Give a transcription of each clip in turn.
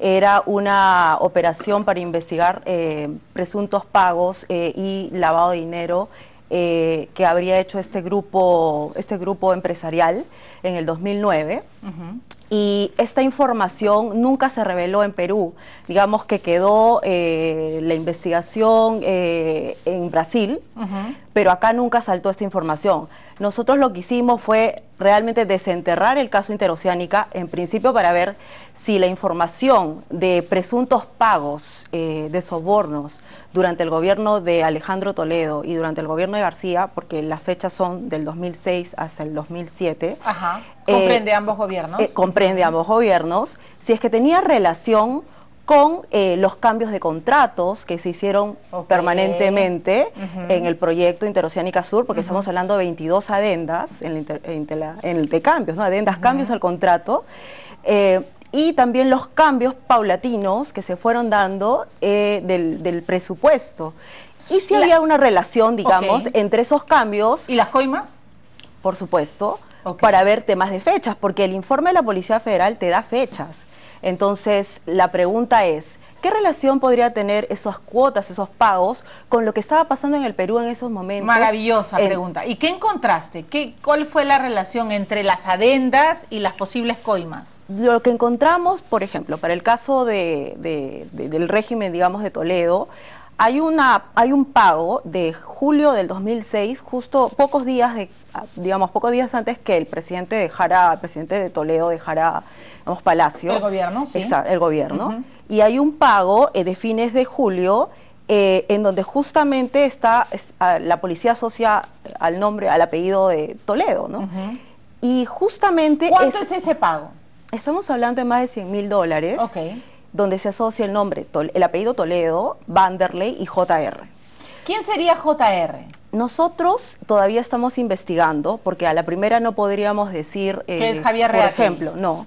era una operación para investigar presuntos pagos y lavado de dinero que habría hecho este grupo empresarial en el 2009. Y esta información nunca se reveló en Perú. Digamos que quedó la investigación en Brasil, pero acá nunca saltó esta información. Nosotros lo que hicimos fue realmente desenterrar el caso Interoceánica, en principio para ver si la información de presuntos pagos de sobornos durante el gobierno de Alejandro Toledo y durante el gobierno de García, porque las fechas son del 2006 hasta el 2007. ¿Comprende ambos gobiernos? Comprende ambos gobiernos. Si es que tenía relación con los cambios de contratos que se hicieron permanentemente en el proyecto Interoceánica Sur, porque estamos hablando de 22 adendas de cambios, ¿no? Adendas, cambios al contrato, y también los cambios paulatinos que se fueron dando del presupuesto. Y si había una relación, digamos, entre esos cambios... ¿Y las coimas? Por supuesto, para ver temas de fechas, porque el informe de la Policía Federal te da fechas. Entonces, la pregunta es, ¿qué relación podría tener esas cuotas, esos pagos, con lo que estaba pasando en el Perú en esos momentos? Maravillosa pregunta. ¿Y qué encontraste? ¿Cuál fue la relación entre las adendas y las posibles coimas? Lo que encontramos, por ejemplo, para el caso del régimen, digamos, de Toledo, hay un pago de julio del 2006, justo pocos días antes que el presidente de Toledo dejara, digamos, Palacio. El gobierno, sí. Exacto, el gobierno. Y hay un pago de fines de julio en donde justamente la policía asocia al apellido de Toledo, ¿no? Y justamente... ¿Cuánto es ese pago? Estamos hablando de más de $100.000. Donde se asocia el nombre, el apellido Toledo, Vanderlei y JR. ¿Quién sería JR? Nosotros todavía estamos investigando, porque a la primera no podríamos decir... que es Javier Reategui. Por ejemplo, no.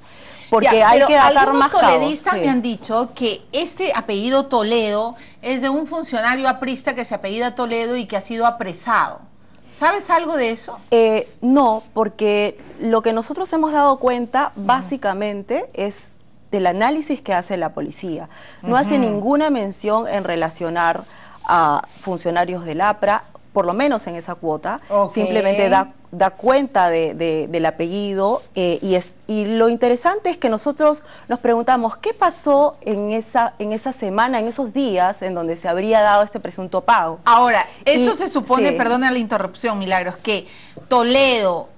Porque hay que dar más cabos. Algunos toledistas me han dicho que este apellido Toledo es de un funcionario aprista que se apellida Toledo y que ha sido apresado. ¿Sabes algo de eso? No, porque lo que nosotros hemos dado cuenta básicamente es del análisis que hace la policía. No hace ninguna mención en relacionar a funcionarios del APRA, por lo menos en esa cuota. Simplemente da cuenta del apellido y lo interesante es que nosotros nos preguntamos qué pasó en esa semana, en esos días en donde se habría dado este presunto pago. Ahora, eso se supone, perdona la interrupción, Milagros, que Toledo,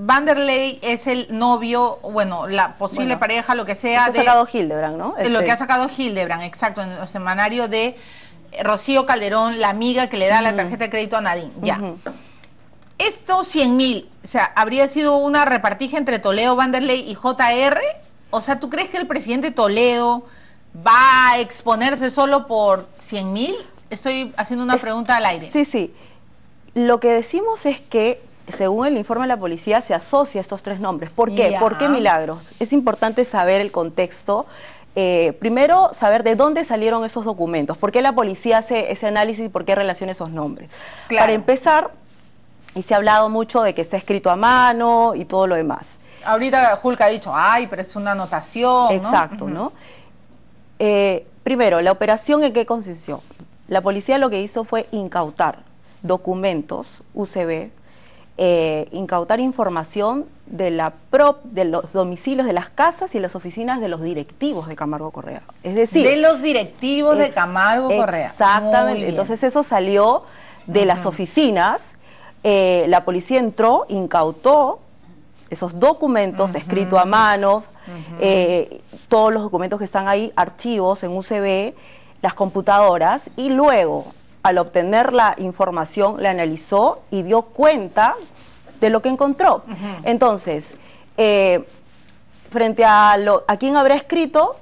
Vanderlei es el novio, bueno, la posible pareja, lo que sea. Lo que ha sacado Hildebrand, ¿no? Lo que ha sacado Hildebrand, exacto, en el semanario de Rocío Calderón, la amiga que le da la tarjeta de crédito a Nadine. Ya. Estos 100.000, o sea, ¿habría sido una repartija entre Toledo, Vanderlei y JR? O sea, ¿tú crees que el presidente Toledo va a exponerse solo por 100.000? Estoy haciendo una pregunta al aire. Sí, sí. Lo que decimos es que según el informe de la policía, se asocia estos tres nombres. ¿Por qué? ¿Por qué Milagros? Es importante saber el contexto. Primero, saber de dónde salieron esos documentos. ¿Por qué la policía hace ese análisis y por qué relaciona esos nombres? Claro. Para empezar, y se ha hablado mucho de que está escrito a mano y todo lo demás. Ahorita Julka ha dicho, ay, pero es una anotación, exacto, ¿no? Primero, ¿la operación en qué consistió? La policía lo que hizo fue incautar documentos UCB, incautar información de los domicilios de las casas y las oficinas de los directivos de Camargo Correa. Es decir, de los directivos de Camargo Correa. Exactamente. Entonces eso salió de las oficinas. La policía entró, incautó esos documentos escritos a mano, todos los documentos que están ahí, archivos en UCB, las computadoras, y luego, al obtener la información, la analizó y dio cuenta de lo que encontró. Entonces, frente a quién habrá escrito,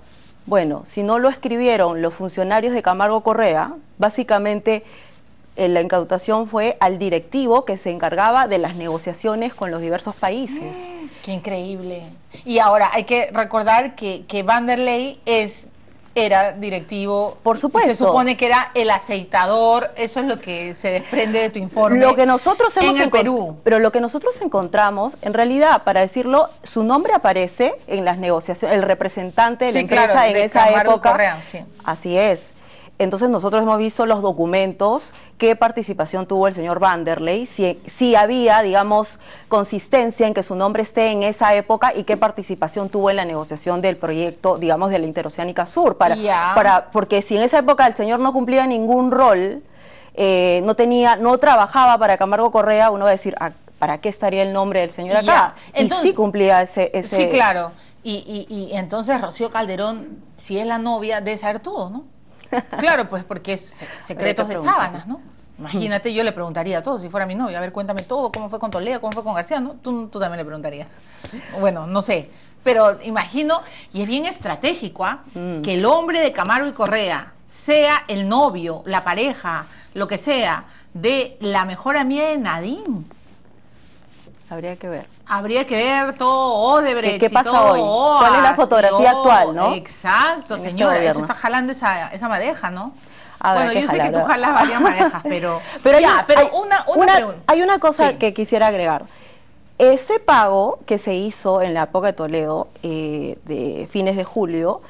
bueno, si no lo escribieron los funcionarios de Camargo Correa, básicamente la incautación fue al directivo que se encargaba de las negociaciones con los diversos países. ¡Qué increíble! Y ahora hay que recordar que Vanderlei es era directivo. Por supuesto. Se supone que era el aceitador, eso es lo que se desprende de tu informe. Lo que nosotros hemos en el Perú. Pero lo que nosotros encontramos, en realidad, para decirlo, su nombre aparece en las negociaciones, el representante de la empresa claro, en de esa Camargo época. Correa, sí. Así es. Entonces nosotros hemos visto los documentos, qué participación tuvo el señor Vanderlei, si había, digamos, consistencia en que su nombre esté en esa época y qué participación tuvo en la negociación del proyecto, digamos, de la Interoceánica Sur. Porque si en esa época el señor no cumplía ningún rol, no trabajaba para Camargo Correa, uno va a decir, ¿para qué estaría el nombre del señor acá? Entonces, y sí cumplía ese... Sí, claro. Y entonces Rocío Calderón, si es la novia, debe saber todo, ¿no? Claro, pues porque es secretos de sábanas, ¿no? Imagínate, yo le preguntaría a todos, si fuera mi novia, a ver, cuéntame todo, cómo fue con Toledo, cómo fue con García, ¿no? Tú también le preguntarías. Bueno, no sé, pero imagino, y es bien estratégico, que el hombre de Camargo y Correa sea el novio, la pareja, lo que sea, de la mejor amiga de Nadine. Habría que ver. Habría que ver todo Odebrecht. ¿Qué pasa hoy? ¿Cuál es la fotografía actual, no? Exacto, en señora, este eso está jalando esa madeja, ¿no? Bueno, yo sé que tú jalas varias madejas, pero hay una cosa que quisiera agregar. Ese pago que se hizo en la época de Toledo, de fines de julio,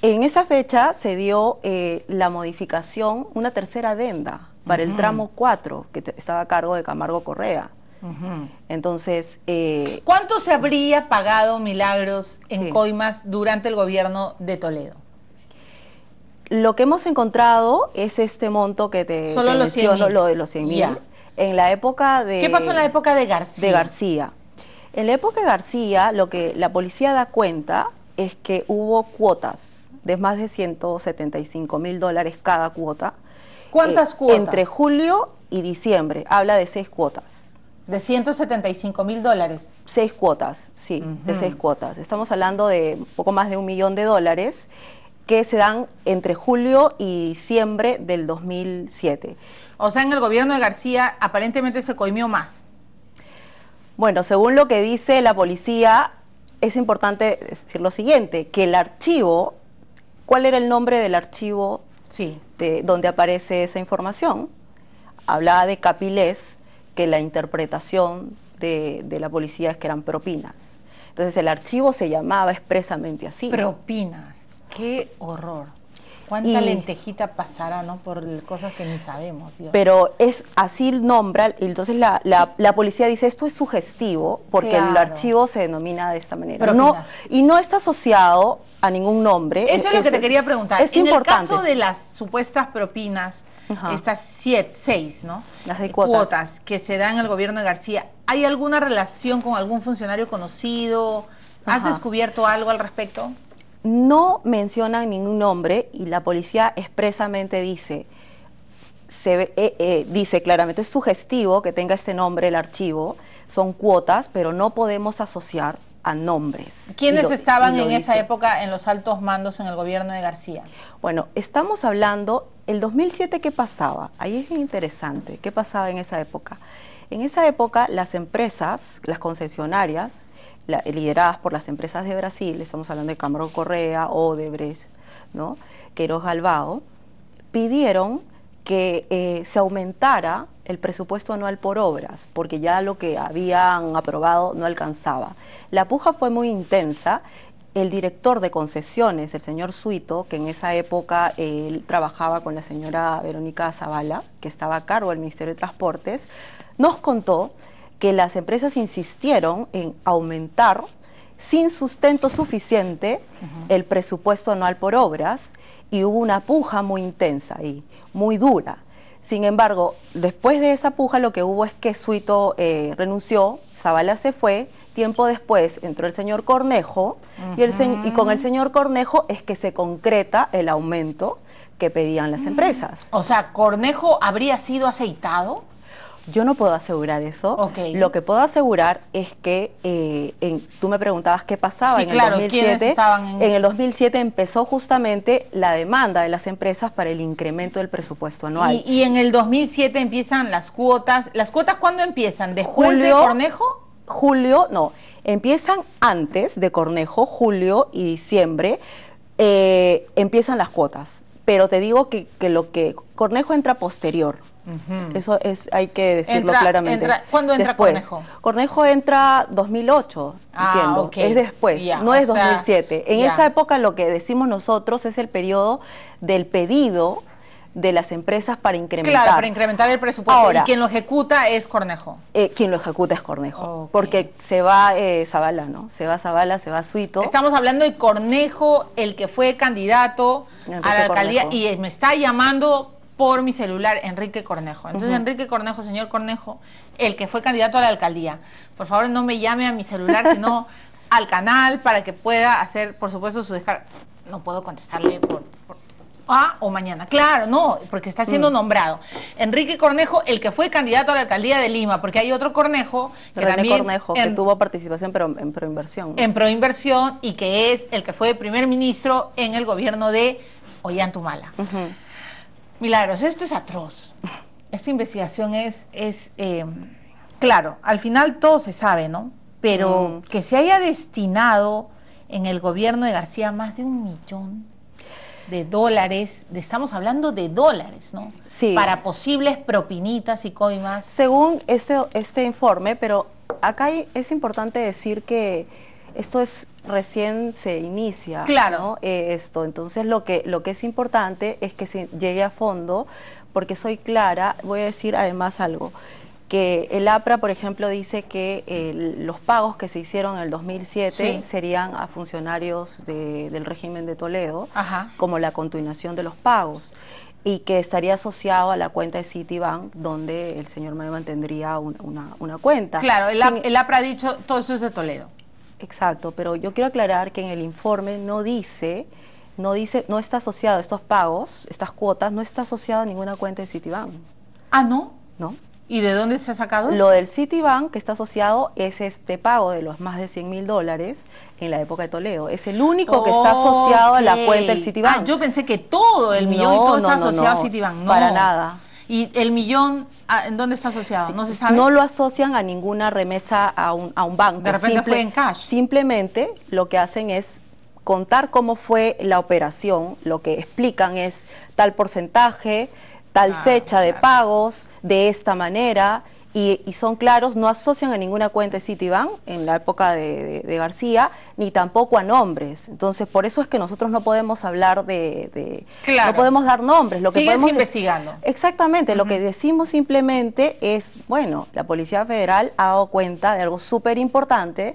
en esa fecha se dio la modificación, una tercera adenda para el tramo 4, que estaba a cargo de Camargo Correa. Entonces, ¿cuánto se habría pagado Milagros en coimas durante el gobierno de Toledo? Lo que hemos encontrado es este monto que te menciono, lo de los 100.000. En la época de... ¿Qué pasó en la época de García? En la época de García, lo que la policía da cuenta es que hubo cuotas de más de $175.000 cada cuota. ¿Cuántas cuotas? Entre julio y diciembre. Habla de 6 cuotas. ¿De $175.000? 6 cuotas, sí, de 6 cuotas. Estamos hablando de poco más de $1 millón que se dan entre julio y diciembre del 2007. O sea, en el gobierno de García aparentemente se coimió más. Bueno, según lo que dice la policía, es importante decir lo siguiente, que el archivo, ¿cuál era el nombre del archivo donde aparece esa información? Hablaba de Capilés, que la interpretación de la policía es que eran propinas. Entonces el archivo se llamaba expresamente así. Propinas, qué horror. ¿Cuánta lentejita pasará, no? Por cosas que ni sabemos, Dios. Pero es así nombra, y entonces la policía dice, esto es sugestivo, porque el archivo se denomina de esta manera. Y no está asociado a ningún nombre. Eso es lo que te quería preguntar. Es en importante. el caso de las supuestas propinas, estas 6, ¿no? Las de cuotas que se dan en el gobierno de García, ¿hay alguna relación con algún funcionario conocido? ¿Has descubierto algo al respecto? No mencionan ningún nombre y la policía expresamente dice, dice claramente, es sugestivo que tenga este nombre el archivo, son cuotas, pero no podemos asociar a nombres. ¿Quiénes estaban en esa época en los altos mandos en el gobierno de García? Bueno, estamos hablando, el 2007, ¿qué pasaba? Ahí es bien interesante, ¿qué pasaba en esa época? En esa época las empresas, las concesionarias, lideradas por las empresas de Brasil, estamos hablando de Camargo Correa, Odebrecht, ¿no? Queiroz Galbao, pidieron que se aumentara el presupuesto anual por obras, porque ya lo que habían aprobado no alcanzaba. La puja fue muy intensa. El director de concesiones, el señor Suito, que en esa época él trabajaba con la señora Verónica Zavala, que estaba a cargo del Ministerio de Transportes, nos contó que las empresas insistieron en aumentar sin sustento suficiente el presupuesto anual por obras y hubo una puja muy intensa ahí, muy dura. Sin embargo, después de esa puja lo que hubo es que Suito renunció, Zavala se fue, tiempo después entró el señor Cornejo y con el señor Cornejo es que se concreta el aumento que pedían las empresas. O sea, ¿Cornejo habría sido aceitado? Yo no puedo asegurar eso. Lo que puedo asegurar es que, tú me preguntabas qué pasaba en el 2007. En el 2007 empezó justamente la demanda de las empresas para el incremento del presupuesto anual. Y en el 2007 empiezan las cuotas. ¿Las cuotas cuándo empiezan? ¿Después de Cornejo? Julio, no. Empiezan antes de Cornejo, julio y diciembre. empiezan las cuotas. Pero te digo que Cornejo entra posterior. Eso hay que decirlo claramente. ¿Cuándo entra Cornejo? Cornejo entra 2008, entiendo. Okay. Es después, no es 2007. En esa época lo que decimos nosotros es el periodo del pedido de las empresas para incrementar. Claro, para incrementar el presupuesto. Ahora, y quien lo ejecuta es Cornejo. Quien lo ejecuta es Cornejo. Porque se va Zavala, ¿no? Se va Zavala, se va Suito. Estamos hablando de Cornejo, el que fue candidato a la alcaldía, y me está llamando por mi celular Enrique Cornejo. Entonces, Enrique Cornejo, señor Cornejo, el que fue candidato a la alcaldía, por favor no me llame a mi celular, sino al canal para que pueda hacer, por supuesto, su descarga. No puedo contestarle o mañana. Claro, no, porque está siendo nombrado. Enrique Cornejo, el que fue candidato a la alcaldía de Lima, porque hay otro Cornejo que también Cornejo, que tuvo participación pero en Proinversión. En Proinversión, y que es el que fue primer ministro en el gobierno de Ollanta Humala. Milagros, esto es atroz. Esta investigación es claro, al final todo se sabe, ¿no? Pero que se haya destinado en el gobierno de García más de $1 millón de dólares, estamos hablando de dólares, ¿no? Sí. Para posibles propinitas y coimas. Según este informe, pero acá es importante decir que esto recién se inicia, claro, ¿no? Entonces lo que es importante es que se llegue a fondo, porque soy clara. Voy a decir además algo, que el APRA, por ejemplo, dice que los pagos que se hicieron en el 2007 serían a funcionarios del régimen de Toledo, como la continuación de los pagos, y que estaría asociado a la cuenta de Citibank, donde el señor Neumann tendría una cuenta. Claro, el APRA ha dicho todo eso es de Toledo. Exacto, pero yo quiero aclarar que en el informe no está asociado a estos pagos, estas cuotas, no está asociado a ninguna cuenta de Citibank. ¿Ah, no? No. ¿Y de dónde se ha sacado esto? Lo del Citibank que está asociado es este pago de los más de $100.000 en la época de Toledo. Es el único que está asociado a la cuenta del Citibank. Yo pensé que todo el millón y todo está asociado a Citibank. No, para nada. ¿Y el millón en dónde está asociado? ¿No se sabe? No lo asocian a ninguna remesa a un banco. De repente fue en cash. Simplemente lo que hacen es contar cómo fue la operación. Lo que explican es tal porcentaje, tal fecha de pagos, de esta manera, y son claros, no asocian a ninguna cuenta de Citibank en la época de García, ni tampoco a nombres. Entonces, por eso es que nosotros no podemos hablar no podemos dar nombres. Lo que sigues investigando. Exactamente, lo que decimos simplemente es, bueno, la Policía Federal ha dado cuenta de algo súper importante,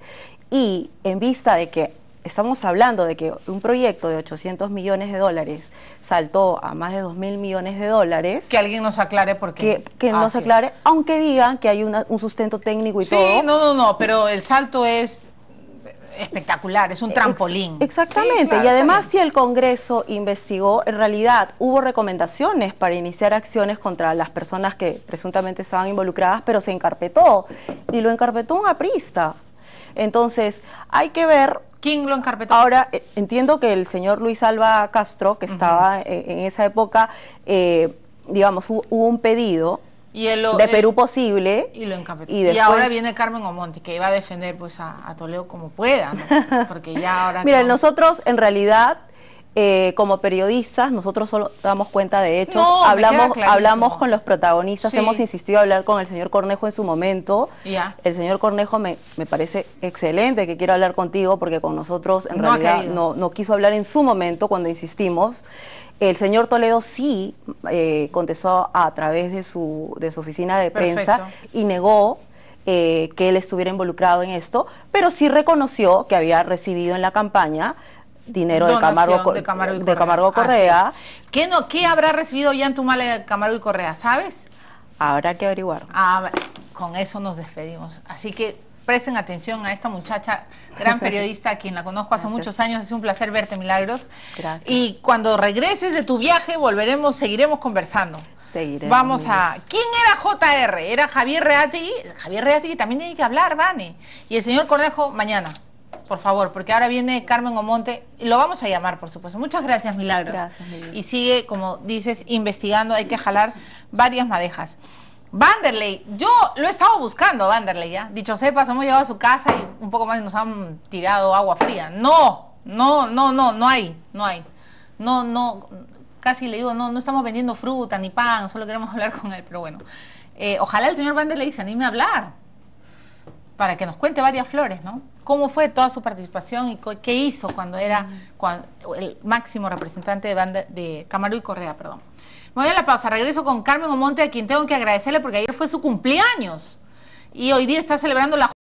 y en vista de que estamos hablando de que un proyecto de $800 millones saltó a más de $2.000 millones. Que alguien nos aclare por qué. Que nos aclare, aunque digan que hay un sustento técnico y todo. Sí, no, pero el salto es espectacular, es un trampolín. Exactamente, sí, claro, y además si el Congreso investigó, en realidad hubo recomendaciones para iniciar acciones contra las personas que presuntamente estaban involucradas, pero se encarpetó, y lo encarpetó un aprista. Entonces, hay que ver. ¿Quién lo encarpetó? Ahora, entiendo que el señor Luis Alba Castro, que estaba en esa época, digamos, hubo un pedido de Perú Posible. Y lo encarpetó. Y ahora viene Carmen Omonte, que iba a defender pues a Toledo como pueda, ¿no? Porque ya ahora... Mira, nosotros en realidad... como periodistas, nosotros solo damos cuenta de hechos, hablamos con los protagonistas, hemos insistido a hablar con el señor Cornejo en su momento. El señor Cornejo me parece excelente que quiera hablar contigo, porque con nosotros en realidad no quiso hablar en su momento cuando insistimos. El señor Toledo sí contestó a través de su oficina de prensa y negó que él estuviera involucrado en esto, pero sí reconoció que había recibido en la campaña dinero de Camargo Correa. ¿Qué habrá recibido Ollanta Humala de Camargo y Correa, sabes? Habrá que averiguar. Con eso nos despedimos. Así que presten atención a esta muchacha, gran periodista, a quien la conozco hace muchos años. Es un placer verte, Milagros. Gracias. Y cuando regreses de tu viaje, seguiremos conversando. Vamos a... ¿Quién era JR? Era Javier Reategui. Javier Reategui también tiene que hablar, Vane. Y el señor Cornejo, mañana. Por favor, porque ahora viene Carmen Omonte, y lo vamos a llamar, por supuesto. Muchas gracias, Milagros. Gracias, Milagros. Y sigue, como dices, investigando, hay que jalar varias madejas. Vanderlei, yo lo he estado buscando a Vanderlei, ¿ya? Dicho sepas, hemos llegado a su casa y un poco más nos han tirado agua fría. No, no hay. No, casi le digo, no estamos vendiendo fruta ni pan, solo queremos hablar con él, pero bueno. Ojalá el señor Vanderlei se anime a hablar, para que nos cuente varias flores, ¿no? ¿Cómo fue toda su participación y qué hizo cuando era el máximo representante de Camargo y Correa, perdón? Me voy a la pausa, regreso con Carmen Omonte, a quien tengo que agradecerle porque ayer fue su cumpleaños y hoy día está celebrando la